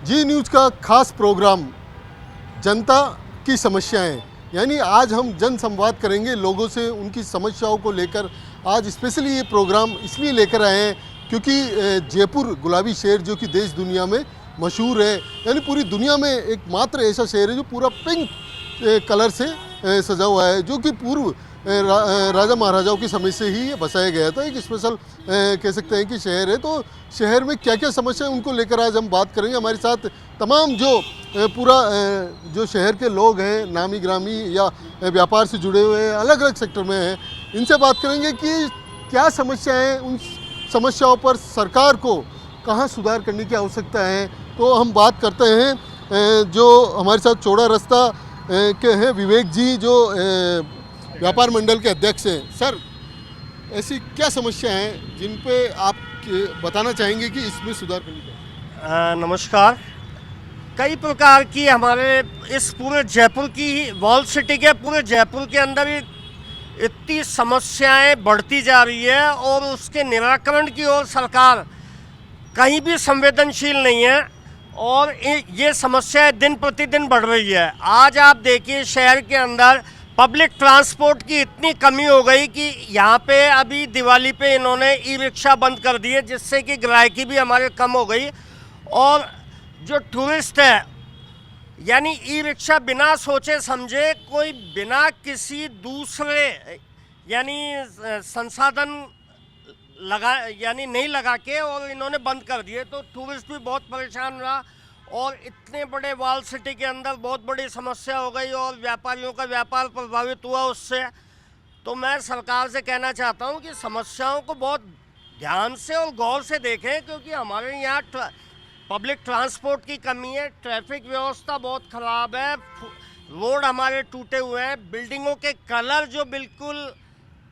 जी news का खास programme जनता की समस्याएं, यानी आज हम जन संवाद करेंगे लोगों से उनकी समस्याओं को लेकर। आज स्पेशली ये प्रोग्राम इसलिए लेकर आए हैं क्योंकि जयपुर गुलाबी शहर जो कि देश दुनिया में मशहूर है, यानी पूरी दुनिया में एकमात्र ऐसा शहर है जो पूरा पिंक कलर से सजा हुआ है, जो कि पूर्व राजा महाराजाओं के समय से ही ये बसाया गया था। एक स्पेशल कह सकते हैं कि शहर है। तो शहर में क्या क्या समस्या है उनको लेकर आज हम बात करेंगे। हमारे साथ तमाम जो पूरा जो शहर के लोग हैं, नामी ग्रामी या व्यापार से जुड़े हुए हैं, अलग अलग सेक्टर में हैं, इनसे बात करेंगे कि क्या समस्याएं, उन समस्याओं पर सरकार को कहाँ सुधार करने की आवश्यकता है। तो हम बात करते हैं जो हमारे साथ चौड़ा रास्ता के हैं विवेक जी, जो व्यापार मंडल के अध्यक्ष हैं। सर, ऐसी क्या समस्या हैं जिन पे आप बताना चाहेंगे कि इसमें सुधार करनी चाहिए? नमस्कार। कई प्रकार की हमारे इस पूरे जयपुर की, वॉल सिटी के पूरे जयपुर के अंदर इतनी समस्याएं बढ़ती जा रही है और उसके निराकरण की ओर सरकार कहीं भी संवेदनशील नहीं है और ये समस्याएं दिन प्रतिदिन बढ़ रही है। आज आप देखिए शहर के अंदर पब्लिक ट्रांसपोर्ट की इतनी कमी हो गई कि यहाँ पे अभी दिवाली पे इन्होंने ई रिक्शा बंद कर दिए, जिससे कि ग्राहकी भी हमारे कम हो गई। और जो टूरिस्ट है, यानी ई रिक्शा बिना सोचे समझे, कोई बिना किसी दूसरे यानी संसाधन यानी नहीं लगा के और इन्होंने बंद कर दिए, तो टूरिस्ट भी बहुत परेशान रहा और इतने बड़े वॉल सिटी के अंदर बहुत बड़ी समस्या हो गई और व्यापारियों का व्यापार प्रभावित हुआ उससे। तो मैं सरकार से कहना चाहता हूं कि समस्याओं को बहुत ध्यान से और गौर से देखें, क्योंकि हमारे यहाँ पब्लिक ट्रांसपोर्ट की कमी है, ट्रैफिक व्यवस्था बहुत ख़राब है, रोड हमारे टूटे हुए हैं, बिल्डिंगों के कलर जो बिल्कुल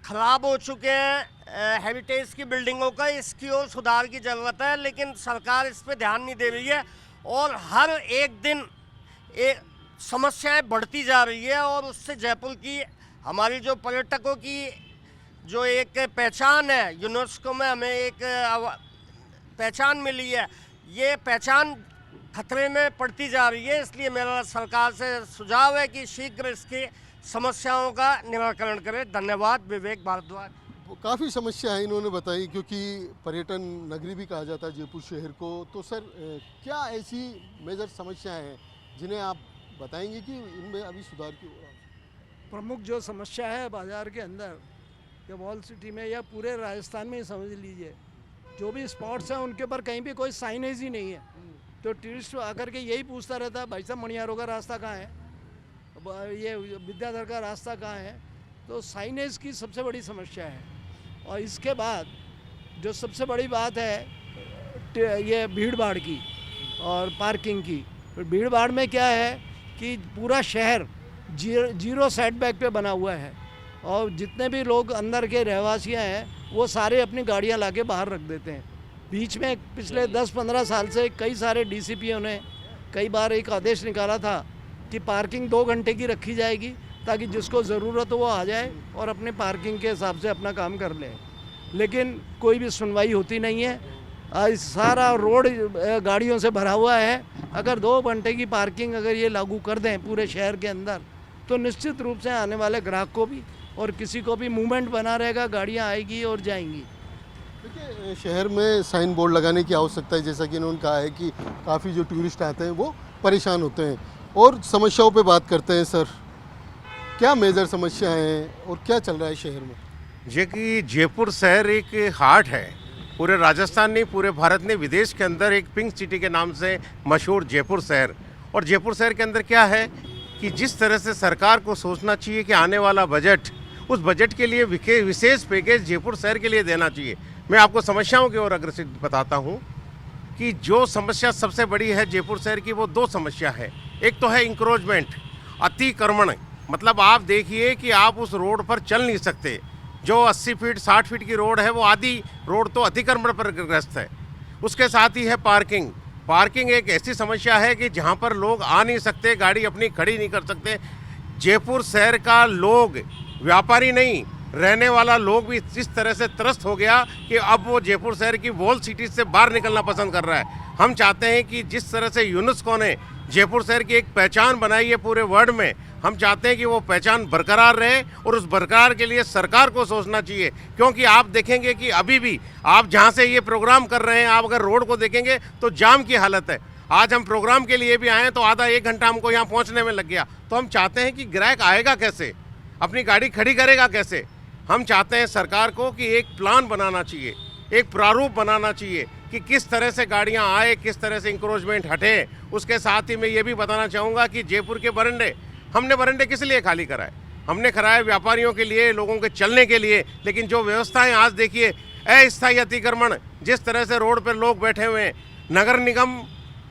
ख़राब हो चुके हैं, हेरिटेज की बिल्डिंगों का, इसकी ओर सुधार की ज़रूरत है। लेकिन सरकार इस पर ध्यान नहीं दे रही है और हर एक दिन समस्याएं बढ़ती जा रही है और उससे जयपुर की, हमारी जो पर्यटकों की जो एक पहचान है, यूनेस्को में हमें एक पहचान मिली है, ये पहचान खतरे में पड़ती जा रही है। इसलिए मेरा सरकार से सुझाव है कि शीघ्र इसकी समस्याओं का निराकरण करें। धन्यवाद। विवेक भारद्वाज। काफ़ी समस्या है इन्होंने बताई, क्योंकि पर्यटन नगरी भी कहा जाता है जयपुर शहर को। तो सर, क्या ऐसी मेजर समस्याएं हैं जिन्हें आप बताएंगे कि इनमें अभी सुधार की प्रमुख जो समस्या है बाज़ार के अंदर या वॉल सिटी में या पूरे राजस्थान में ही समझ लीजिए, जो भी स्पॉट्स हैं उनके ऊपर कहीं भी कोई साइनेज ही नहीं है। तो टूरिस्ट आकर के यही पूछता रहता है, भाई साहब मणियारों का रास्ता कहाँ है, ये विद्याधर का रास्ता कहाँ है। तो साइनेज की सबसे बड़ी समस्या है। और इसके बाद जो सबसे बड़ी बात है ये भीड़ भाड़ की और पार्किंग की। तो भीड़ भाड़ में क्या है कि पूरा शहर जीरो सेटबैक पे बना हुआ है और जितने भी लोग अंदर के रहवासियाँ हैं वो सारे अपनी गाड़ियाँ लाके बाहर रख देते हैं। बीच में पिछले 10-15 साल से कई सारे डीसीपीओ ने कई बार एक आदेश निकाला था कि पार्किंग 2 घंटे की रखी जाएगी, ताकि जिसको ज़रूरत हो वो आ जाए और अपने पार्किंग के हिसाब से अपना काम कर ले। लेकिन कोई भी सुनवाई होती नहीं है। आज सारा रोड गाड़ियों से भरा हुआ है। अगर 2 घंटे की पार्किंग अगर ये लागू कर दें पूरे शहर के अंदर, तो निश्चित रूप से आने वाले ग्राहक को भी और किसी को भी मूवमेंट बना रहेगा, गाड़ियाँ आएगी और जाएंगी। देखिए, शहर में साइन बोर्ड लगाने की आवश्यकता है। जैसा कि इन्होंने कहा है कि काफ़ी जो टूरिस्ट आते हैं वो परेशान होते हैं। और समस्याओं पे बात करते हैं। सर, क्या मेजर समस्या हैं और क्या चल रहा है शहर में? ये कि जयपुर शहर एक हार्ट है, पूरे राजस्थान नहीं पूरे भारत नहीं, विदेश के अंदर एक पिंक सिटी के नाम से मशहूर जयपुर शहर। और जयपुर शहर के अंदर क्या है कि जिस तरह से सरकार को सोचना चाहिए कि आने वाला बजट, उस बजट के लिए विशेष पैकेज जयपुर शहर के लिए देना चाहिए। मैं आपको समस्याओं की ओर अग्रसर बताता हूँ कि जो समस्या सबसे बड़ी है जयपुर शहर की, वो 2 समस्या है। एक तो है इंक्रोचमेंट, अतिक्रमण। मतलब आप देखिए कि आप उस रोड पर चल नहीं सकते। जो 80 फीट 60 फीट की रोड है वो आधी रोड तो अतिक्रमण पर ग्रस्त है। उसके साथ ही है पार्किंग। पार्किंग एक ऐसी समस्या है कि जहाँ पर लोग आ नहीं सकते, गाड़ी अपनी खड़ी नहीं कर सकते। जयपुर शहर का लोग, व्यापारी नहीं, रहने वाला लोग भी इस तरह से त्रस्त हो गया कि अब वो जयपुर शहर की वॉल सिटी से बाहर निकलना पसंद कर रहा है। हम चाहते हैं कि जिस तरह से यूनेस्को ने जयपुर शहर की एक पहचान बनाई है पूरे वर्ल्ड में, हम चाहते हैं कि वो पहचान बरकरार रहे और उस बरकरार के लिए सरकार को सोचना चाहिए। क्योंकि आप देखेंगे कि अभी भी आप जहाँ से ये प्रोग्राम कर रहे हैं, आप अगर रोड को देखेंगे तो जाम की हालत है। आज हम प्रोग्राम के लिए भी आए हैं तो आधा 1 घंटा हमको यहाँ पहुँचने में लग गया। तो हम चाहते हैं कि ग्राहक आएगा कैसे, अपनी गाड़ी खड़ी करेगा कैसे। हम चाहते हैं सरकार को कि एक प्लान बनाना चाहिए, एक प्रारूप बनाना चाहिए कि किस तरह से गाड़ियां आए, किस तरह से इंक्रोचमेंट हटे। उसके साथ ही मैं ये भी बताना चाहूँगा कि जयपुर के बरंडे, हमने बरंडे किस लिए खाली कराए? हमने कराए व्यापारियों के लिए, लोगों के चलने के लिए। लेकिन जो व्यवस्थाएं आज देखिए, अस्थायी अतिक्रमण, जिस तरह से रोड पर लोग बैठे हुए हैं, नगर निगम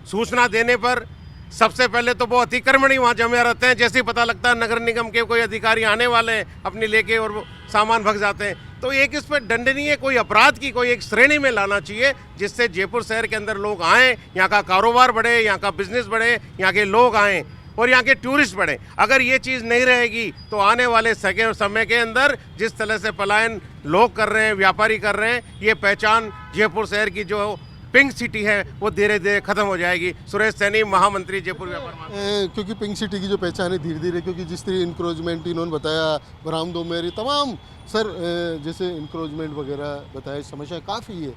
सूचना देने पर सबसे पहले तो वो अतिक्रमण ही वहाँ जमे रहते हैं। जैसे ही पता लगता है नगर निगम के कोई अधिकारी आने वाले हैं, अपनी लेके और वो सामान भग जाते हैं। तो एक इस पर दंडनीय कोई अपराध की कोई एक श्रेणी में लाना चाहिए, जिससे जयपुर शहर के अंदर लोग आएँ, यहाँ का कारोबार बढ़े, यहाँ का बिजनेस बढ़े, यहाँ के लोग आएँ और यहाँ के टूरिस्ट बढ़े। अगर ये चीज़ नहीं रहेगी तो आने वाले समय के अंदर जिस तरह से पलायन लोग कर रहे हैं, व्यापारी कर रहे हैं, ये पहचान जयपुर शहर की जो पिंक सिटी है वो धीरे धीरे खत्म हो जाएगी। सुरेश सैनी, महामंत्री जयपुर व्यापार महासंघ। क्योंकि पिंक सिटी की जो पहचान है धीरे धीरे, क्योंकि जिस तरह इंक्रोचमेंट इन्होंने बताया, बरामदों में तमाम सर जैसे इंक्रोचमेंट वगैरह बताया, समस्या काफ़ी है।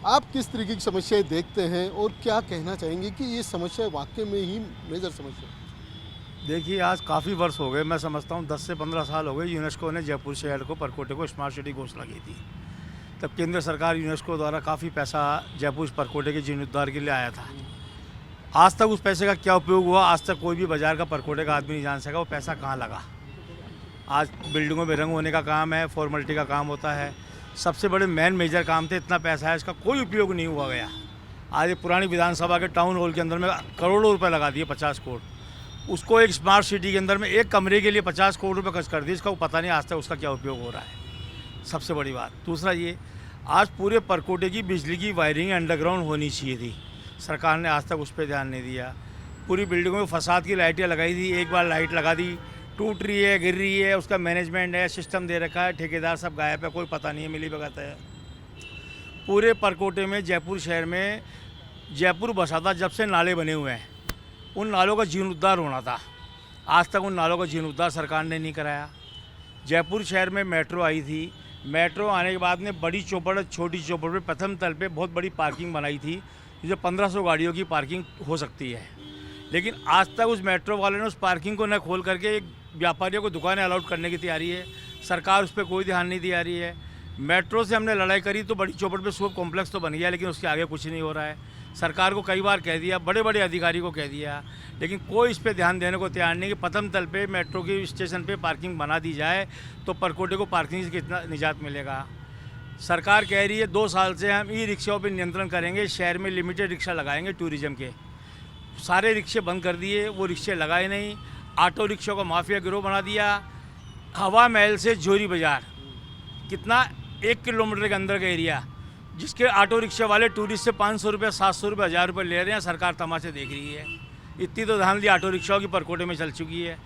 आप किस तरीके की समस्याएं देखते हैं और क्या कहना चाहेंगे कि ये समस्या वाकई में ही मेजर समस्या है? देखिए, आज काफ़ी वर्ष हो गए, मैं समझता हूँ 10 से 15 साल हो गए यूनेस्को ने जयपुर शहर को, परकोटे को स्मार्ट सिटी घोषणा की थी। तब केंद्र सरकार यूनेस्को द्वारा काफ़ी पैसा जयपुर परकोटे के जीर्णोद्धार के लिए आया था। आज तक उस पैसे का क्या उपयोग हुआ, आज तक कोई भी बाजार का परकोटे का आदमी नहीं जान सका वो पैसा कहाँ लगा। आज बिल्डिंगों में रंग होने का काम है, फॉर्मेलिटी का काम होता है, सबसे बड़े मेजर काम थे, इतना पैसा है, इसका कोई उपयोग नहीं हुआ गया। आज ये पुरानी विधानसभा के टाउन हॉल के अंदर में करोड़ों रुपये लगा दिए, 50 करोड़। उसको एक स्मार्ट सिटी के अंदर में एक कमरे के लिए 50 करोड़ रुपये खर्च कर दिए, इसका पता नहीं आज तक उसका क्या उपयोग हो रहा है। सबसे बड़ी बात। दूसरा ये, आज पूरे परकोटे की बिजली की वायरिंग अंडरग्राउंड होनी चाहिए थी, सरकार ने आज तक उस पर ध्यान नहीं दिया। पूरी बिल्डिंगों में फसाद की लाइटें लगाई थी, एक बार लाइट लगा दी, टूट रही है, गिर रही है, उसका मैनेजमेंट है, सिस्टम दे रखा है, ठेकेदार सब गायब है, कोई पता नहीं है, मिली भगत है। पूरे परकोटे में, जयपुर शहर में, जयपुर बसा था जब से नाले बने हुए हैं, उन नालों का जीर्णोद्धार होना था। आज तक उन नालों का जीर्णोद्धार सरकार ने नहीं कराया। जयपुर शहर में मेट्रो आई थी, मेट्रो आने के बाद में बड़ी चौपड़, छोटी चौपड़ पे प्रथम तल पे बहुत बड़ी पार्किंग बनाई थी, जो 1500 गाड़ियों की पार्किंग हो सकती है। लेकिन आज तक उस मेट्रो वाले ने उस पार्किंग को न खोल करके एक व्यापारियों को दुकानें अलाउड करने की तैयारी है। सरकार उस पर कोई ध्यान नहीं दे रही है। मेट्रो से हमने लड़ाई करी तो बड़ी चौपड़ पे सुपर कॉम्प्लेक्स तो बन गया, लेकिन उसके आगे कुछ नहीं हो रहा है। सरकार को कई बार कह दिया, बड़े बड़े अधिकारी को कह दिया, लेकिन कोई इस पे ध्यान देने को तैयार नहीं कि प्रथम तल पे मेट्रो के स्टेशन पे पार्किंग बना दी जाए तो परकोटे को पार्किंग से कितना निजात मिलेगा। सरकार कह रही है 2 साल से हम ई रिक्शाओं पर नियंत्रण करेंगे, शहर में लिमिटेड रिक्शा लगाएंगे टूरिज्म के। सारे रिक्शे बंद कर दिए, वो रिक्शे लगाए नहीं। ऑटो रिक्शों का माफिया गिरोह बना दिया। हवा महल से जोरी बाज़ार कितना 1 किलोमीटर के अंदर का एरिया, जिसके ऑटो रिक्शा वाले टूरिस्ट से 500 रुपये, 700 रुपये, 1000 रुपये ले रहे हैं, सरकार तमाशे देख रही है। इतनी तो धांधली ऑटो रिक्शाओं की परकोटे में चल चुकी है।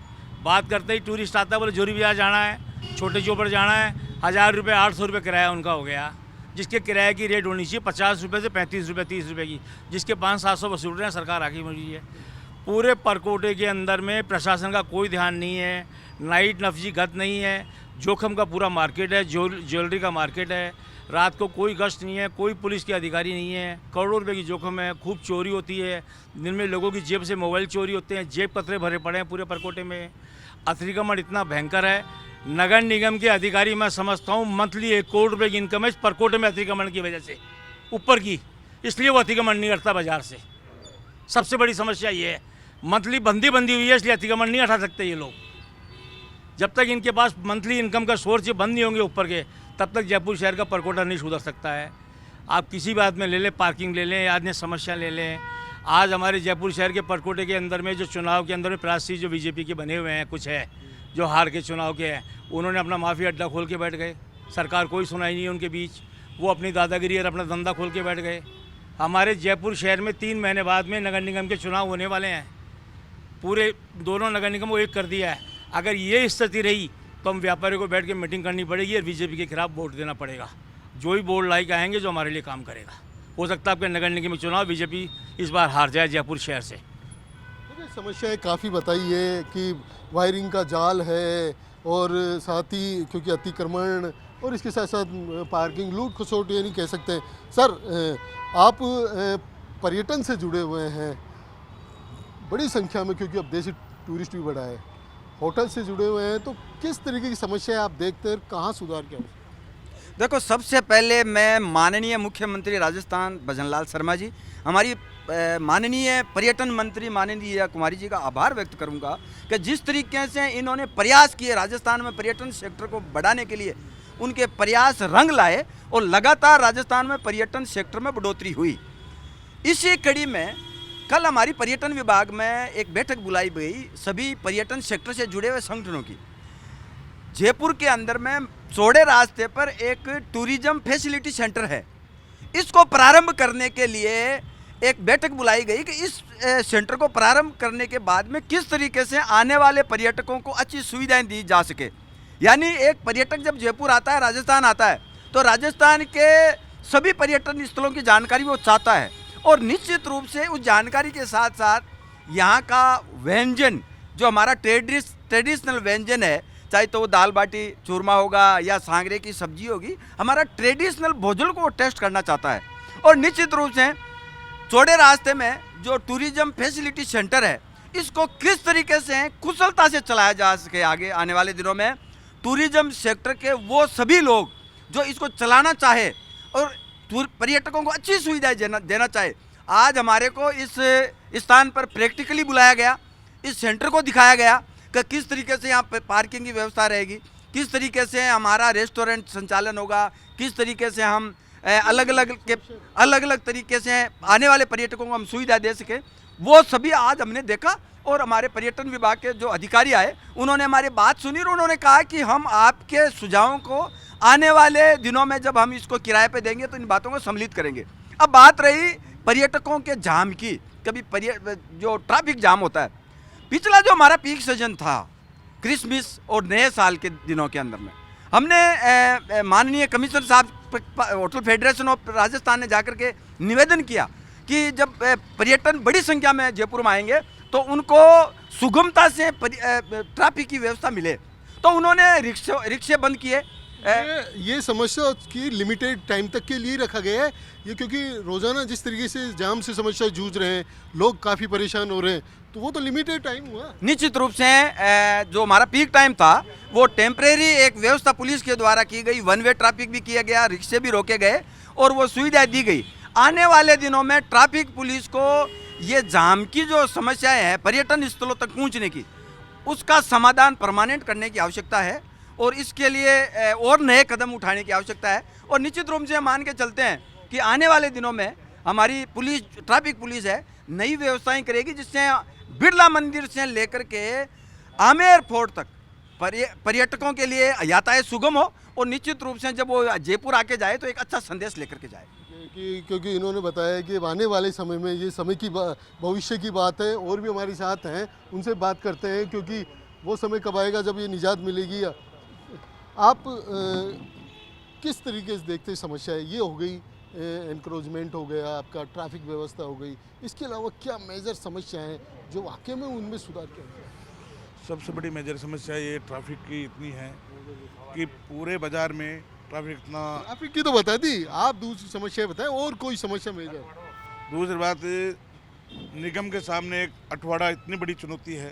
बात करते ही टूरिस्ट आता है, बोले जोरी बाज़ार जाना है, छोटे चौपड़ जाना है, 1000 रुपये, 800 रुपये किराया उनका हो गया। जिसके किराए की रेट होनी चाहिए 50 रुपये से 35 रुपये, 30 रुपये की, जिसके 500-700 वसूल रहे हैं, सरकार आगे बढ़ रही है। पूरे परकोटे के अंदर में प्रशासन का कोई ध्यान नहीं है, नाइट नफजी गत नहीं है, जोखम का पूरा मार्केट है, ज्वेलरी का मार्केट है, रात को कोई गश्त नहीं है, कोई पुलिस के अधिकारी नहीं है, करोड़ों रुपए की जोखम है, खूब चोरी होती है, दिन में लोगों की जेब से मोबाइल चोरी होते हैं, जेब कतरे भरे पड़े हैं पूरे परकोटे में। अतिक्रमण इतना भयंकर है, नगर निगम के अधिकारी मैं समझता हूँ मंथली 1 करोड़ रुपये की इनकम है इस परकोटे में अतिक्रमण की वजह से ऊपर की, इसलिए वो अतिक्रमण नहीं करता बाजार से। सबसे बड़ी समस्या ये है, मंथली बंदी हुई है, इसलिए अतिक्रमण नहीं हटा सकते ये लोग। जब तक इनके पास मंथली इनकम का सोर्स बंद नहीं होंगे ऊपर के, तब तक जयपुर शहर का परकोटा नहीं सुधर सकता है। आप किसी बात में ले लें, पार्किंग ले लें, अन्य समस्या ले लें। आज हमारे जयपुर शहर के परकोटे के अंदर में जो चुनाव के अंदर में प्रत्याशी जो बीजेपी के बने हुए हैं, कुछ है जो हार के चुनाव के हैं, उन्होंने अपना माफी अड्डा खोल के बैठ गए, सरकार कोई सुनाई नहीं है उनके बीच, वो अपनी दादागिरी और अपना धंधा खोल के बैठ गए। हमारे जयपुर शहर में 3 महीने बाद में नगर निगम के चुनाव होने वाले हैं, पूरे दोनों नगर निगम को एक कर दिया है। अगर ये स्थिति रही तो हम व्यापारियों को बैठ के मीटिंग करनी पड़ेगी और बीजेपी के खिलाफ वोट देना पड़ेगा। जो ही बोर्ड लाई के आएंगे जो हमारे लिए काम करेगा, हो सकता है आपके नगर निगम में चुनाव बीजेपी इस बार हार जाए जयपुर शहर से। देखिए, समस्याएं काफ़ी बताई है कि वायरिंग का जाल है और साथ ही क्योंकि अतिक्रमण और इसके साथ साथ पार्किंग लूट खसोट ये नहीं कह सकते हैं। सर, आप पर्यटन से जुड़े हुए हैं बड़ी संख्या में, क्योंकि अब देशी टूरिस्ट भी बढ़ा है, होटल से जुड़े हुए हैं, तो किस तरीके की समस्या आप देखते हैं, कहाँ सुधार क्या हो? देखो, सबसे पहले मैं माननीय मुख्यमंत्री राजस्थान भजनलाल शर्मा जी, हमारी माननीय पर्यटन मंत्री माननीय कुमारी जी का आभार व्यक्त करूंगा कि जिस तरीके से इन्होंने प्रयास किए राजस्थान में पर्यटन सेक्टर को बढ़ाने के लिए, उनके प्रयास रंग लाए और लगातार राजस्थान में पर्यटन सेक्टर में बढ़ोतरी हुई। इसी कड़ी में कल हमारी पर्यटन विभाग में एक बैठक बुलाई गई सभी पर्यटन सेक्टर से जुड़े हुए संगठनों की। जयपुर के अंदर में चौड़े रास्ते पर एक टूरिज्म फैसिलिटी सेंटर है, इसको प्रारंभ करने के लिए एक बैठक बुलाई गई कि इस सेंटर को प्रारंभ करने के बाद में किस तरीके से आने वाले पर्यटकों को अच्छी सुविधाएं दी जा सके। यानी एक पर्यटक जब जयपुर आता है, राजस्थान आता है, तो राजस्थान के सभी पर्यटन स्थलों की जानकारी वो चाहता है और निश्चित रूप से उस जानकारी के साथ साथ यहाँ का व्यंजन जो हमारा ट्रेडिशनल व्यंजन है, चाहे तो वो दाल बाटी चूरमा होगा या सांगरे की सब्जी होगी, हमारा ट्रेडिशनल भोजन को टेस्ट करना चाहता है। और निश्चित रूप से चौड़े रास्ते में जो टूरिज्म फैसिलिटी सेंटर है, इसको किस तरीके से कुशलता से चलाया जा सके। आगे आने वाले दिनों में टूरिज्म सेक्टर के वो सभी लोग जो इसको चलाना चाहे और पर्यटकों को अच्छी सुविधाएं देना चाहे, आज हमारे को इस स्थान पर प्रैक्टिकली बुलाया गया, इस सेंटर को दिखाया गया कि किस तरीके से यहाँ पार्किंग की व्यवस्था रहेगी, किस तरीके से हमारा रेस्टोरेंट संचालन होगा, किस तरीके से हम अलग अलग तरीके से आने वाले पर्यटकों को हम सुविधा दे सके। वो सभी आज हमने देखा और हमारे पर्यटन विभाग के जो अधिकारी आए उन्होंने हमारी बात सुनी और उन्होंने कहा कि हम आपके सुझावों को आने वाले दिनों में जब हम इसको किराए पे देंगे तो इन बातों को सम्मिलित करेंगे। अब बात रही पर्यटकों के जाम की, कभी जो ट्रैफिक जाम होता है, पिछला जो हमारा पीक सीजन था क्रिसमस और नए साल के दिनों के अंदर में, हमने माननीय कमिश्नर साहब होटल फेडरेशन ऑफ राजस्थान ने जाकर के निवेदन किया कि जब पर्यटन बड़ी संख्या में जयपुर में आएंगे तो उनको सुगमता से ट्रैफिक की व्यवस्था मिले, तो उन्होंने रिक्शे बंद किए। ये समस्या की लिमिटेड टाइम तक के लिए रखा गया है ये, क्योंकि रोज़ाना जिस तरीके से जाम से समस्या जूझ रहे हैं, लोग काफ़ी परेशान हो रहे हैं, तो वो तो लिमिटेड टाइम हुआ। निश्चित रूप से जो हमारा पीक टाइम था वो टेम्परेरी एक व्यवस्था पुलिस के द्वारा की गई, वन वे ट्रैफिक भी किया गया, रिक्शे भी रोके गए और वो सुविधाएं दी गई। आने वाले दिनों में ट्रैफिक पुलिस को ये जाम की जो समस्याएं हैं पर्यटन स्थलों तक पहुंचने की, उसका समाधान परमानेंट करने की आवश्यकता है और इसके लिए और नए कदम उठाने की आवश्यकता है। और निश्चित रूप से मान के चलते हैं कि आने वाले दिनों में हमारी पुलिस, ट्रैफिक पुलिस है, नई व्यवस्थाएं करेगी जिससे बिरला मंदिर से लेकर के आमेर फोर्ट तक पर्यटकों के लिए यातायात सुगम हो और निश्चित रूप से जब वो जयपुर आके जाए तो एक अच्छा संदेश लेकर के जाए। क्योंकि इन्होंने बताया कि आने वाले समय में, ये समय की भविष्य की बात है, और भी हमारे साथ हैं, उनसे बात करते हैं, क्योंकि वो समय कब आएगा जब ये निजात मिलेगी। आप किस तरीके से देखते हैं समस्या? ये हो गई, एनक्रोचमेंट हो गया, आपका ट्रैफिक व्यवस्था हो गई, इसके अलावा क्या मेजर समस्या हैं जो वाकई में उनमें सुधार किया जाए? सबसे बड़ी मेजर समस्या ये ट्रैफिक की इतनी है कि पूरे बाजार में ट्रैफिक इतना। ट्रैफिक की तो बता दी, आप दूसरी समस्या बताएं, और कोई समस्या मेजर? दूसरी बात, निगम के सामने एक अठवाड़ा इतनी बड़ी चुनौती है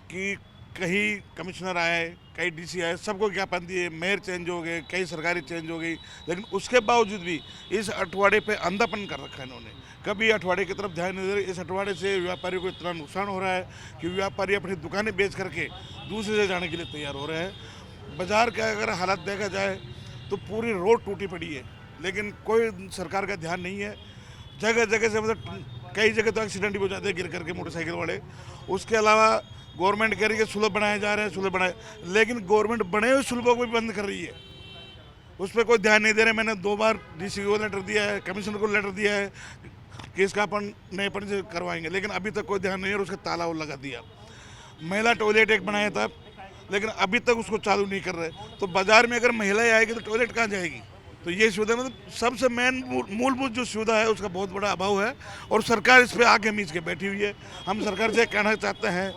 कि कहीं कमिश्नर आए, कई डीसी आए, सबको ज्ञापन दिए, मेयर चेंज हो गए, कई सरकारी चेंज हो गई, लेकिन उसके बावजूद भी इस अठवाड़े पे अंधापन कर रखा है इन्होंने। कभी अठवाड़े की तरफ ध्यान नहीं दे रहे। इस अठवाड़े से व्यापारियों को इतना नुकसान हो रहा है कि व्यापारी अपनी दुकानें बेच करके दूसरे जगह जाने के लिए तैयार हो रहे हैं। बाजार का अगर हालत देखा जाए तो पूरी रोड टूटी पड़ी है, लेकिन कोई सरकार का ध्यान नहीं है। जगह जगह से मतलब कई जगह तो एक्सीडेंट भी हो जाते हैं गिर करके मोटरसाइकिल वाले। उसके अलावा गवर्नमेंट कह रही है सुलभ बनाए जा रहे हैं, सुलभ बनाए, लेकिन गवर्नमेंट बने हुए सुलभों को भी बंद कर रही है, उस पर कोई ध्यान नहीं दे रहे। मैंने 2 बार डीसी को लेटर दिया है, कमिश्नर को लेटर दिया है कि इसका अपन नएपन से करवाएंगे, लेकिन अभी तक कोई ध्यान नहीं है और उसका ताला लगा दिया। महिला टॉयलेट एक बनाया था, लेकिन अभी तक उसको चालू नहीं कर रहे। तो बाजार में अगर महिलाएं आएगी तो टॉयलेट कहाँ जाएगी? तो ये सुविधा मतलब सबसे मेन मूलभूत जो सुविधा है उसका बहुत बड़ा अभाव है, और सरकार इस पर आगे मीच के बैठी हुई है। हम सरकार से कहना चाहते हैं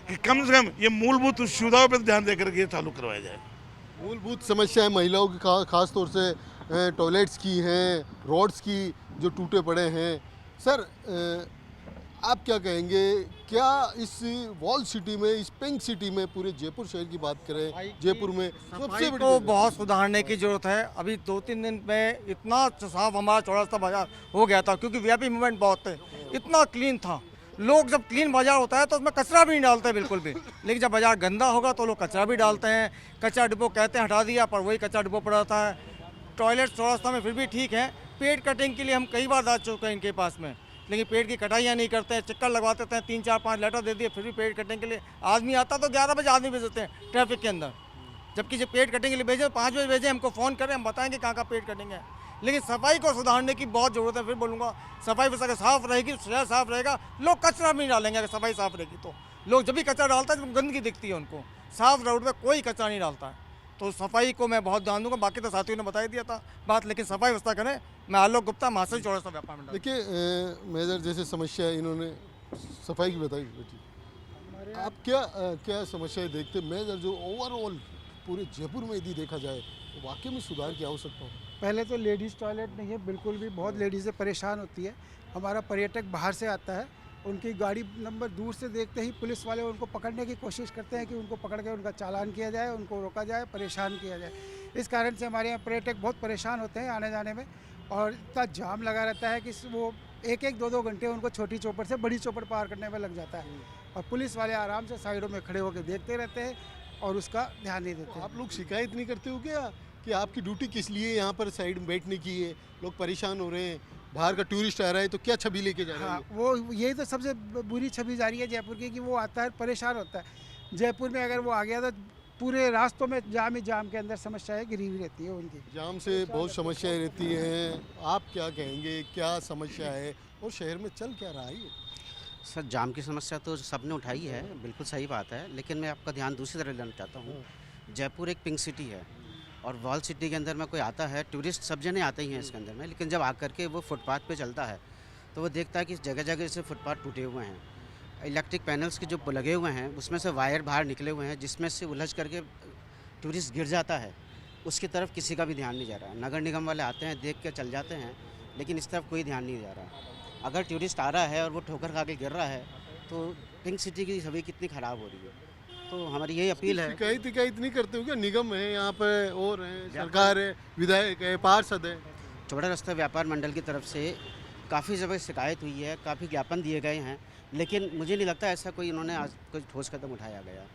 कि कम से कम ये मूलभूत सुविधाओं पर ध्यान देकर के ये चालू करवाया जाए। मूलभूत समस्याएं महिलाओं की खास तौर से टॉयलेट्स की हैं, रोड्स की जो टूटे पड़े हैं। सर आप क्या कहेंगे, क्या इस वॉल सिटी में, इस पिंक सिटी में, पूरे जयपुर शहर की बात करें, जयपुर में सबसे बड़ी तो बहुत सुधारने की जरूरत है। अभी 2-3 दिन में इतना साफ हमारा चौरास्ता बाजार हो गया था, क्योंकि वीआईपी मूवमेंट बहुत थे, इतना क्लीन था। लोग जब क्लीन बाजार होता है तो उसमें कचरा भी नहीं डालते बिल्कुल भी, लेकिन जब बाजार गंदा होगा तो लोग कचरा भी डालते हैं। कचरा डिपो कहते हैं हटा दिया, पर वही कचरा डिपो पड़ा रहता है। टॉयलेट चौरास्ता में फिर भी ठीक है। पेड़ कटिंग के लिए हम कई बार जा चुके हैं इनके पास में, लेकिन पेड़ की कटाइयाँ नहीं करते हैं, चक्कर लगवाते हैं। 3-4-5 लेटर दे दिए, फिर भी पेड़ कटने के लिए आदमी आता तो 11 बजे आदमी भेजते हैं ट्रैफिक के अंदर, जबकि जो पेड़ कटिंग के लिए भेजे 5 बजे भेजे, हमको फ़ोन करें, हम बताएंगे कहाँ पेड़ कटेंगे। लेकिन सफाई को सुधारने की बहुत ज़रूरत है। फिर बोलूँगा सफाई अगर साफ़ रहेगी, शहर साफ़ रहेगा, लोग कचरा भी नहीं डालेंगे। अगर सफाई साफ़ रहेगी तो लोग जब भी कचरा डालता है जब गंदगी दिखती है उनको, साफ़ रोड पर कोई कचरा नहीं डालता है। तो सफाई को मैं बहुत ध्यान दूंगा। बाकी तो साथियों ने बता ही दिया था बात, लेकिन सफाई व्यवस्था करें। मैं आलोक गुप्ता, महासचिव चौरास्ता व्यापार मंडल। देखिए मेजर जैसे समस्या इन्होंने सफाई की बताई बेटी, आप क्या समस्याएं देखते हैं मेजर, जो ओवरऑल पूरे जयपुर में यदि देखा जाए तो वाकई में सुधार की आवश्यकता हो? पहले तो लेडीज़ टॉयलेट नहीं है बिल्कुल भी, बहुत लेडीज़ें परेशान होती है। हमारा पर्यटक बाहर से आता है, उनकी गाड़ी नंबर दूर से देखते ही पुलिस वाले उनको पकड़ने की कोशिश करते हैं कि उनको पकड़ के उनका चालान किया जाए, उनको रोका जाए, परेशान किया जाए। इस कारण से हमारे यहाँ पर्यटक बहुत परेशान होते हैं आने जाने में, और इतना जाम लगा रहता है कि वो 1-2 घंटे उनको छोटी चौपड़ से बड़ी चौपड़ पार करने में लग जाता है, और पुलिस वाले आराम से साइडों में खड़े होकर देखते रहते हैं और उसका ध्यान नहीं देते। आप लोग शिकायत नहीं करते हो क्या कि आपकी ड्यूटी किस लिए यहाँ पर साइड में बैठने की है, लोग परेशान हो रहे हैं, बाहर का टूरिस्ट आ रहा है तो क्या छवि लेके जा रहा है? हाँ, वो यही तो सबसे बुरी छवि जा रही है जयपुर की, कि वो आता है परेशान होता है। जयपुर में अगर वो आ गया तो पूरे रास्तों में जाम ही जाम के अंदर समस्याएं घिरी हुई रहती है उनकी। जाम से बहुत समस्याएं रहती हैं, आप क्या कहेंगे, क्या समस्या है और शहर में चल क्या रहा है ये? सर जाम की समस्या तो सबने उठाई है, बिल्कुल सही बात है, लेकिन मैं आपका ध्यान दूसरी तरफ लेना चाहता हूँ। जयपुर एक पिंक सिटी है, और वॉल सिटी के अंदर में कोई आता है, टूरिस्ट सब जने आते ही हैं इसके अंदर में, लेकिन जब आकर के वो फुटपाथ पे चलता है तो वो देखता है कि जगह जगह से फुटपाथ टूटे हुए हैं, इलेक्ट्रिक पैनल्स के जो लगे हुए हैं उसमें से वायर बाहर निकले हुए हैं, जिसमें से उलझ करके टूरिस्ट गिर जाता है। उसकी तरफ किसी का भी ध्यान नहीं जा रहा है। नगर निगम वाले आते हैं, देख के चल जाते हैं, लेकिन इस तरफ कोई ध्यान नहीं जा रहा। अगर टूरिस्ट आ रहा है और वो ठोकर खा के गिर रहा है तो पिंक सिटी की छवि कितनी ख़राब हो रही है। तो हमारी यही अपील है। शिकायत नहीं करते हो क्या? निगम है यहाँ पर, और है सरकार है, विधायक है, पार्षद है। चौड़ा रास्ता व्यापार मंडल की तरफ से काफ़ी जगह शिकायत हुई है, काफ़ी ज्ञापन दिए गए हैं, लेकिन मुझे नहीं लगता ऐसा कोई इन्होंने आज कोई ठोस कदम उठाया गया,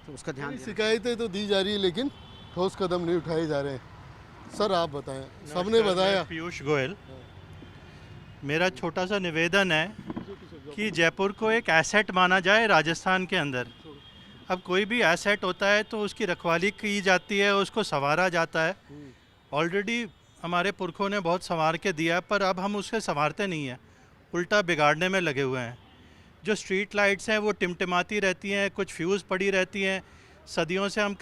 तो उसका ध्यान शिकायतें तो दी जा रही है लेकिन ठोस कदम नहीं उठाए जा रहे हैं। सर आप बताएं, सबने बताया। पीयूष गोयल, मेरा छोटा सा निवेदन है कि जयपुर को एक एसेट माना जाए राजस्थान के अंदर। अब कोई भी एसेट होता है तो उसकी रखवाली की जाती है, उसको संवारा जाता है। ऑलरेडी हमारे पुरखों ने बहुत संवार के दिया, पर अब हम उसके संवारते नहीं हैं, उल्टा बिगाड़ने में लगे हुए हैं। जो स्ट्रीट लाइट्स हैं वो टिमटिमाती रहती हैं, कुछ फ्यूज़ पड़ी रहती हैं। सदियों से हम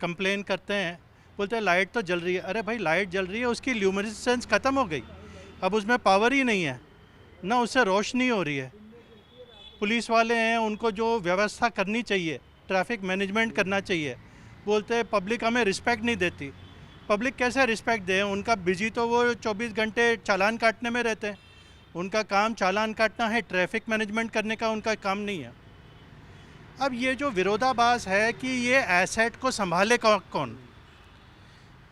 कंप्लेन करते हैं, बोलते हैं लाइट तो जल रही है। अरे भाई लाइट जल रही है, उसकी ल्यूमिनेसेंस ख़त्म हो गई, अब उसमें पावर ही नहीं है, ना उससे रोशनी हो रही है। पुलिस वाले हैं, उनको जो व्यवस्था करनी चाहिए, ट्रैफिक मैनेजमेंट करना चाहिए, बोलते हैं पब्लिक हमें रिस्पेक्ट नहीं देती। पब्लिक कैसे रिस्पेक्ट दे? उनका बिजी तो वो 24 घंटे चालान काटने में रहते हैं, उनका काम चालान काटना है, ट्रैफिक मैनेजमेंट करने का उनका काम नहीं है। अब ये जो विरोधाभास है कि ये एसेट को संभाले कौन?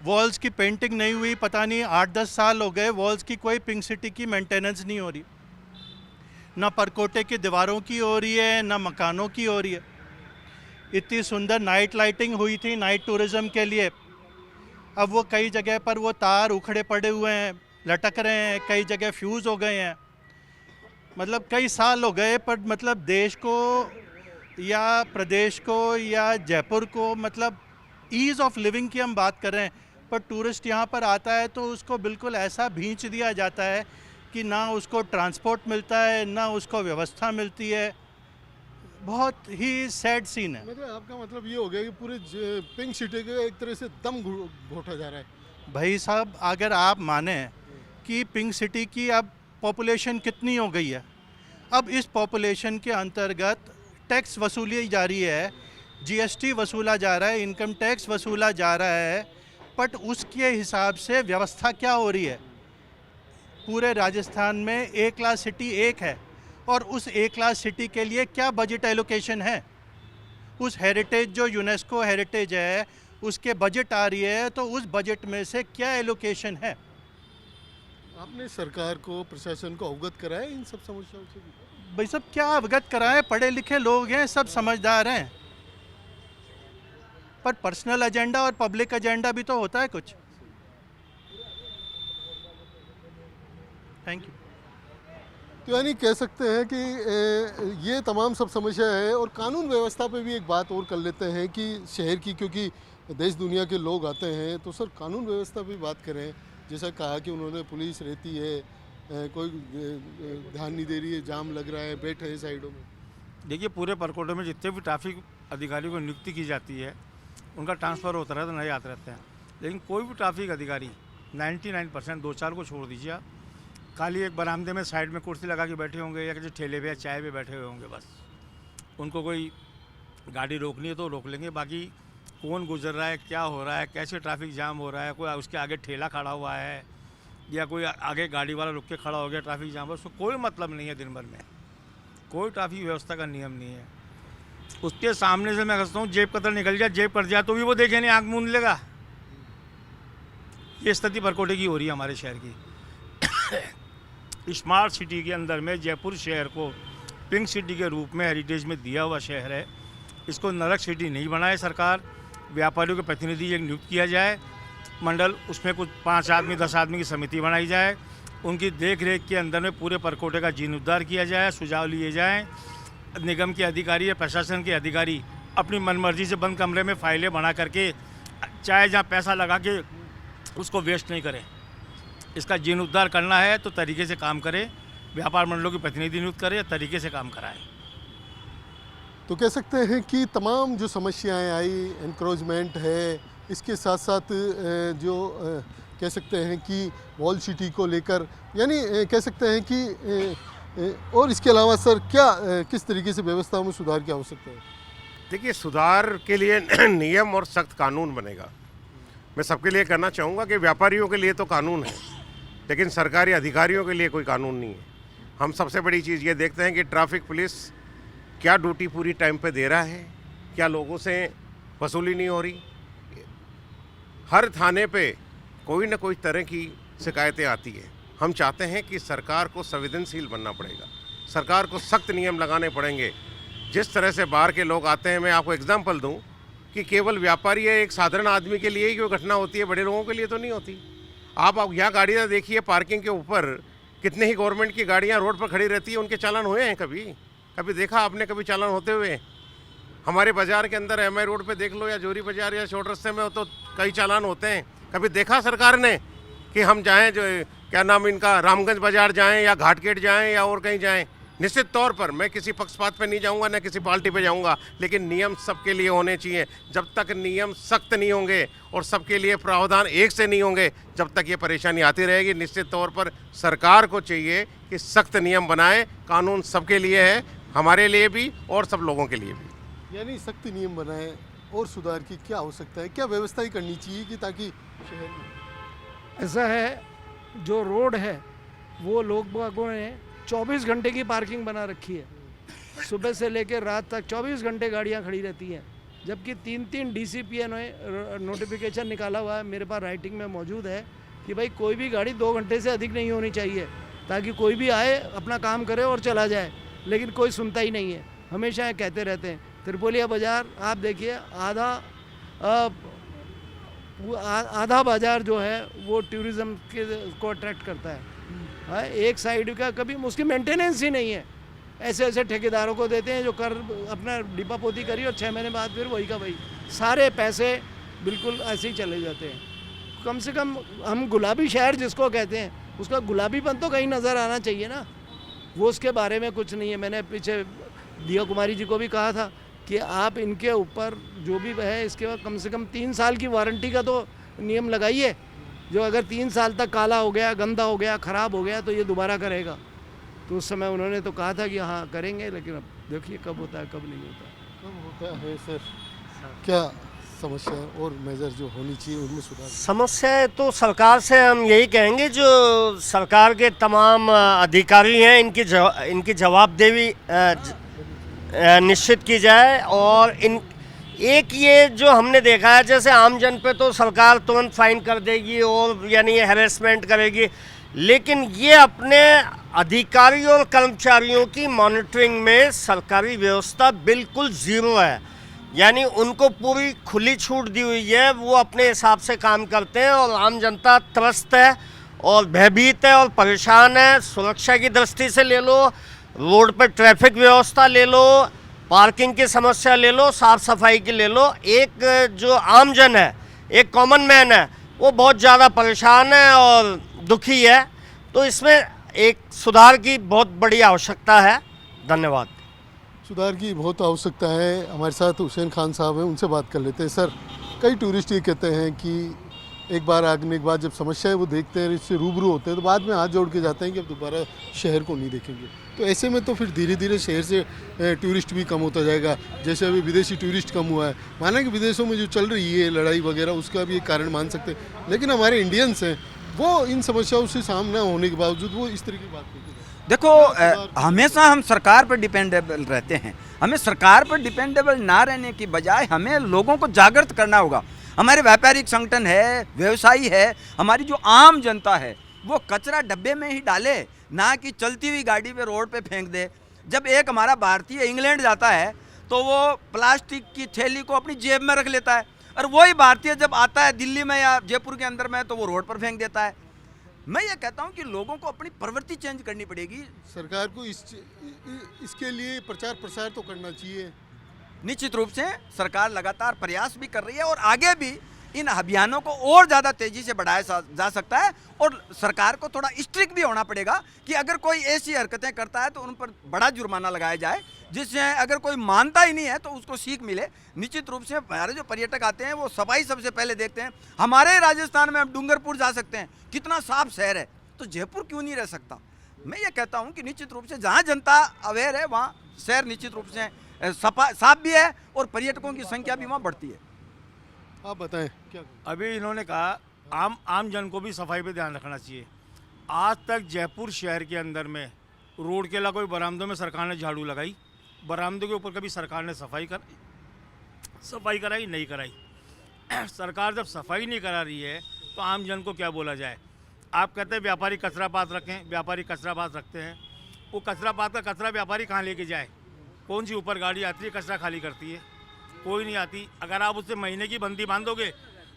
वॉल्स की पेंटिंग नहीं हुई, पता नहीं 8-10 साल हो गए, वॉल्स की कोई पिंक सिटी की मेंटेनेंस नहीं हो रही, ना परकोटे की दीवारों की हो रही है, ना मकानों की हो रही है। इतनी सुंदर नाइट लाइटिंग हुई थी नाइट टूरिज़्म के लिए, अब वो कई जगह पर वो तार उखड़े पड़े हुए हैं, लटक रहे हैं, कई जगह फ्यूज़ हो गए हैं। मतलब कई साल हो गए, पर मतलब देश को या प्रदेश को या जयपुर को, मतलब ईज़ ऑफ लिविंग की हम बात कर रहे हैं, पर टूरिस्ट यहाँ पर आता है तो उसको बिल्कुल ऐसा भींच दिया जाता है कि ना उसको ट्रांसपोर्ट मिलता है, ना उसको व्यवस्था मिलती है। बहुत ही सैड सीन है। मतलब आपका मतलब ये हो गया कि पूरे पिंक सिटी का एक तरह से दम घोटा जा रहा है, भाई साहब, अगर आप माने कि पिंक सिटी की अब पॉपुलेशन कितनी हो गई है, अब इस पॉपुलेशन के अंतर्गत टैक्स वसूली जा रही है, जीएसटी वसूला जा रहा है, इनकम टैक्स वसूला जा रहा है, बट उसके हिसाब से व्यवस्था क्या हो रही है? पूरे राजस्थान में ए क्लास सिटी एक है और उस ए क्लास सिटी के लिए क्या बजट एलोकेशन है? उस हेरिटेज जो यूनेस्को हेरिटेज है उसके बजट आ रही है, तो उस बजट में से क्या एलोकेशन है? आपने सरकार को, प्रशासन को अवगत कराया इन सब समस्याओं से भी? भाई सब क्या अवगत कराएं, पढ़े लिखे लोग हैं, सब समझदार हैं, पर पर्सनल एजेंडा और पब्लिक एजेंडा भी तो होता है कुछ। Thank you. तो यानी कह सकते हैं कि ये तमाम सब समस्या है। और कानून व्यवस्था पे भी एक बात और कर लेते हैं कि शहर की, क्योंकि देश दुनिया के लोग आते हैं, तो सर कानून व्यवस्था पे बात करें। जैसा कहा कि उन्होंने पुलिस रहती है, कोई ध्यान नहीं दे रही है, जाम लग रहा है, बैठे हैं साइडों में। देखिए, पूरे परकोटे में जितने भी ट्रैफिक अधिकारियों को नियुक्ति की जाती है उनका ट्रांसफ़र होता रहता है, नए आते रहते हैं, लेकिन कोई भी ट्रैफिक अधिकारी 99% 2-4 को छोड़ दीजिए आप, खाली एक बरामदे में साइड में कुर्सी लगा के बैठे होंगे या किसी ठेले पे या चाय पे बैठे हुए होंगे बस। उनको कोई गाड़ी रोकनी है तो रोक लेंगे, बाकी कौन गुजर रहा है, क्या हो रहा है, कैसे ट्रैफिक जाम हो रहा है, कोई उसके आगे ठेला खड़ा हुआ है या कोई आगे गाड़ी वाला रुक के खड़ा हो गया, ट्रैफिक जाम, उसको कोई मतलब नहीं है। दिन भर में कोई ट्रैफिक व्यवस्था का नियम नहीं है। उसके सामने से मैं कहता हूँ जेब कतर निकल जाए, जेब कट जाए तो भी वो देखे नहीं, आँख मूंद लेगा। ये स्थिति परकोटे की हो रही है हमारे शहर की। स्मार्ट सिटी के अंदर में जयपुर शहर को पिंक सिटी के रूप में हेरिटेज में दिया हुआ शहर है, इसको नरक सिटी नहीं बनाए सरकार। व्यापारियों के प्रतिनिधि एक नियुक्त किया जाए, मंडल, उसमें कुछ 5 आदमी 10 आदमी की समिति बनाई जाए, उनकी देख रेख के अंदर में पूरे परकोटे का जीर्णोद्धार किया जाए, सुझाव लिए जाएँ। निगम के अधिकारी या प्रशासन के अधिकारी अपनी मनमर्जी से बंद कमरे में फाइलें बना करके चाहे जहाँ पैसा लगा के उसको वेस्ट नहीं करें। इसका जीर्णोद्धार करना है तो तरीके से काम करें, व्यापार मंडलों के प्रतिनिधि नियुक्त करें, तरीके से काम कराएं। तो कह सकते हैं कि तमाम जो समस्याएं आई, एनक्रोचमेंट है, इसके साथ साथ जो कह सकते हैं कि वॉल सिटी को लेकर, यानी कह सकते हैं कि और इसके अलावा सर क्या किस तरीके से व्यवस्था में सुधार की आवश्यकता है? देखिए, सुधार के लिए नियम और सख्त कानून बनेगा। मैं सबके लिए करना चाहूँगा कि व्यापारियों के लिए तो कानून है, लेकिन सरकारी अधिकारियों के लिए कोई कानून नहीं है। हम सबसे बड़ी चीज़ ये देखते हैं कि ट्रैफिक पुलिस क्या ड्यूटी पूरी टाइम पे दे रहा है, क्या लोगों से वसूली नहीं हो रही। हर थाने पे कोई ना कोई तरह की शिकायतें आती है। हम चाहते हैं कि सरकार को संवेदनशील बनना पड़ेगा, सरकार को सख्त नियम लगाने पड़ेंगे। जिस तरह से बाहर के लोग आते हैं, मैं आपको एग्जांपल दूं कि केवल व्यापारी या एक साधारण आदमी के लिए ही कोई घटना होती है, बड़े लोगों के लिए तो नहीं होती। आप यहाँ गाड़ियाँ देखिए, पार्किंग के ऊपर कितने ही गवर्नमेंट की गाड़ियाँ रोड पर खड़ी रहती है, उनके चालान हुए हैं कभी देखा आपने कभी चालान होते हुए? हमारे बाज़ार के अंदर MI रोड पे देख लो या जोरी बाज़ार या छोटे रस्ते में हो तो कई चालान होते हैं। कभी देखा सरकार ने कि हम जाएं, जो क्या नाम इनका, रामगंज बाज़ार जाएं या घाटगेट जाएं या और कहीं जाएं? निश्चित तौर पर मैं किसी पक्षपात पे नहीं जाऊंगा, न किसी पार्टी पे जाऊंगा, लेकिन नियम सबके लिए होने चाहिए। जब तक नियम सख्त नहीं होंगे और सबके लिए प्रावधान एक से नहीं होंगे, जब तक ये परेशानी आती रहेगी। निश्चित तौर पर सरकार को चाहिए कि सख्त नियम बनाए। कानून सबके लिए है, हमारे लिए भी और सब लोगों के लिए भी। यानी सख्त नियम बनाए और सुधार की क्या आवश्यकता है, क्या व्यवस्था ही करनी चाहिए कि ताकि शहर में? ऐसा है, जो रोड है वो लोगों ने 24 घंटे की पार्किंग बना रखी है। सुबह से लेकर रात तक 24 घंटे गाड़ियां खड़ी रहती हैं, जबकि 3 DCP ने नोटिफिकेशन निकाला हुआ है, मेरे पास राइटिंग में मौजूद है कि भाई कोई भी गाड़ी 2 घंटे से अधिक नहीं होनी चाहिए, ताकि कोई भी आए अपना काम करे और चला जाए। लेकिन कोई सुनता ही नहीं है, हमेशा ये कहते रहते हैं। त्रिपोलिया बाज़ार आप देखिए, आधा बाज़ार जो है वो टूरिज़्म को अट्रैक्ट करता है। एक साइड का कभी उसकी मेंटेनेंस ही नहीं है। ऐसे ठेकेदारों को देते हैं जो कर अपना डिपा पोती करी और 6 महीने बाद फिर वही का वही, सारे पैसे बिल्कुल ऐसे ही चले जाते हैं। कम से कम हम गुलाबी शहर जिसको कहते हैं, उसका गुलाबीपन तो कहीं नज़र आना चाहिए ना, वो उसके बारे में कुछ नहीं है। मैंने पीछे दिया कुमारी जी को भी कहा था कि आप इनके ऊपर जो भी है, इसके बाद कम से कम 3 साल की वारंटी का तो नियम लगाइए, जो अगर 3 साल तक काला हो गया, गंदा हो गया, ख़राब हो गया तो ये दोबारा करेगा। तो उस समय उन्होंने तो कहा था कि हाँ करेंगे, लेकिन अब देखिए कब होता है कब नहीं होता। कब होता है सर? क्या समस्या और मेजर जो होनी चाहिए उनमें सुधार? समस्या तो सरकार से हम यही कहेंगे, जो सरकार के तमाम अधिकारी हैं इनकी जवाबदेही निश्चित की जाए। और एक ये जो हमने देखा है, जैसे आम जन पे तो सरकार तुरंत फाइन कर देगी और यानी ये हैरेसमेंट करेगी, लेकिन ये अपने अधिकारी और कर्मचारियों की मॉनिटरिंग में सरकारी व्यवस्था बिल्कुल ज़ीरो है। यानी उनको पूरी खुली छूट दी हुई है, वो अपने हिसाब से काम करते हैं और आम जनता त्रस्त है और भयभीत है और परेशान है। सुरक्षा की दृष्टि से ले लो, रोड पर ट्रैफिक व्यवस्था ले लो, पार्किंग की समस्या ले लो, साफ़ सफाई की ले लो। एक जो आम जन है, एक कॉमन मैन है, वो बहुत ज़्यादा परेशान है और दुखी है। तो इसमें एक सुधार की बहुत बड़ी आवश्यकता है। धन्यवाद। सुधार की बहुत आवश्यकता है। हमारे साथ हुसैन खान साहब हैं, उनसे बात कर लेते हैं। सर, कई टूरिस्ट ये कहते हैं कि एक बार आने के बाद जब समस्या है वो देखते हैं, इससे रूबरू होते हैं, तो बाद में हाथ जोड़ के जाते हैं कि अब दोबारा शहर को नहीं देखेंगे। तो ऐसे में तो फिर धीरे धीरे शहर से टूरिस्ट भी कम होता जाएगा। जैसे अभी विदेशी टूरिस्ट कम हुआ है, माना कि विदेशों में जो चल रही है लड़ाई वगैरह, उसका भी एक कारण मान सकते हैं, लेकिन हमारे इंडियंस हैं वो इन समस्याओं से सामना होने के बावजूद वो इस तरह की बात नहीं करते। देखो हमेशा हम सरकार पर डिपेंडेबल रहते हैं। हमें सरकार पर डिपेंडेबल ना रहने की बजाय हमें लोगों को जागृत करना होगा। हमारे व्यापारिक संगठन है, व्यवसायी है, हमारी जो आम जनता है वो कचरा डब्बे में ही डाले, ना कि चलती हुई गाड़ी पे रोड पे फेंक दे। जब एक हमारा भारतीय इंग्लैंड जाता है तो वो प्लास्टिक की थैली को अपनी जेब में रख लेता है, और वही भारतीय जब आता है दिल्ली में या जयपुर के अंदर में तो वो रोड पर फेंक देता है। मैं ये कहता हूँ कि लोगों को अपनी प्रवृत्ति चेंज करनी पड़ेगी। सरकार को इसके लिए प्रचार प्रसार तो करना चाहिए। निश्चित रूप से सरकार लगातार प्रयास भी कर रही है और आगे भी इन अभियानों को और ज़्यादा तेज़ी से बढ़ाया जा सकता है। और सरकार को थोड़ा स्ट्रिक्ट भी होना पड़ेगा कि अगर कोई ऐसी हरकतें करता है तो उन पर बड़ा जुर्माना लगाया जाए, जिससे अगर कोई मानता ही नहीं है तो उसको सीख मिले। निश्चित रूप से हमारे जो पर्यटक आते हैं वो सफाई सबसे पहले देखते हैं। हमारे राजस्थान में हम डूंगरपुर जा सकते हैं, कितना साफ शहर है, तो जयपुर क्यों नहीं रह सकता? मैं ये कहता हूँ कि निश्चित रूप से जहाँ जनता अवेयर है वहाँ शहर निश्चित रूप से साफ भी है और पर्यटकों की संख्या भी वहाँ बढ़ती है। आप बताएं क्या? अभी इन्होंने कहा आम जन को भी सफाई पे ध्यान रखना चाहिए। आज तक जयपुर शहर के अंदर में रोड के अलावा कोई बरामदों में सरकार ने झाड़ू लगाई? बरामदों के ऊपर कभी सरकार ने सफाई कराई? नहीं कराई। सरकार जब सफाई नहीं करा रही है तो आम जन को क्या बोला जाए? आप कहते हैं व्यापारी कचरा पात रखें, व्यापारी कचरा पात रखते हैं, वो कचरा पात का कचरा व्यापारी कहाँ लेके जाए? कौन सी ऊपर गाड़ी आती है कचरा खाली करती है? कोई नहीं आती। अगर आप उससे महीने की बंदी बांधोगे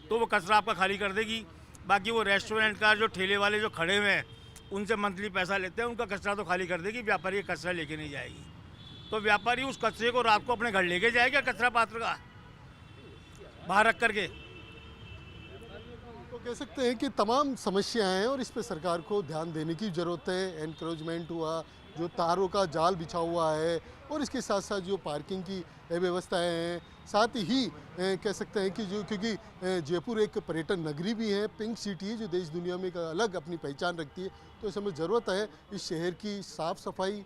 तो वो कचरा आपका खाली कर देगी। बाकी वो रेस्टोरेंट का जो ठेले वाले जो खड़े हुए हैं उनसे मंथली पैसा लेते हैं, उनका कचरा तो खाली कर देगी, व्यापारी कचरा लेके नहीं जाएगी। तो व्यापारी उस कचरे को रात को अपने घर लेके जाएगा कचरा पात्र का बाहर रख करके। तो कह सकते हैं कि तमाम समस्याएं हैं और इस पे सरकार को ध्यान देने की ज़रूरत है। एनक्रोचमेंट हुआ, जो तारों का जाल बिछा हुआ है, और इसके साथ साथ जो पार्किंग की व्यवस्थाएं हैं, साथ ही कह सकते हैं कि जो क्योंकि जयपुर एक पर्यटन नगरी भी है, पिंक सिटी है, जो देश दुनिया में एक अलग अपनी पहचान रखती है। तो इस समय ज़रूरत है इस शहर की साफ़ सफाई,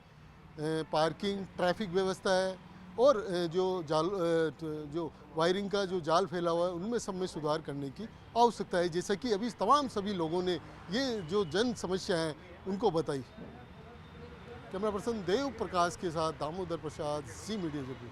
पार्किंग, ट्रैफिक व्यवस्था है और जो वायरिंग का जो जाल फैला हुआ है उनमें सब में सुधार करने की आवश्यकता है, जैसा कि अभी तमाम सभी लोगों ने ये जो जन समस्या है उनको बताई। कैमरा पर्सन देव प्रकाश के साथ दामोदर प्रसाद, जी मीडिया जयपुर।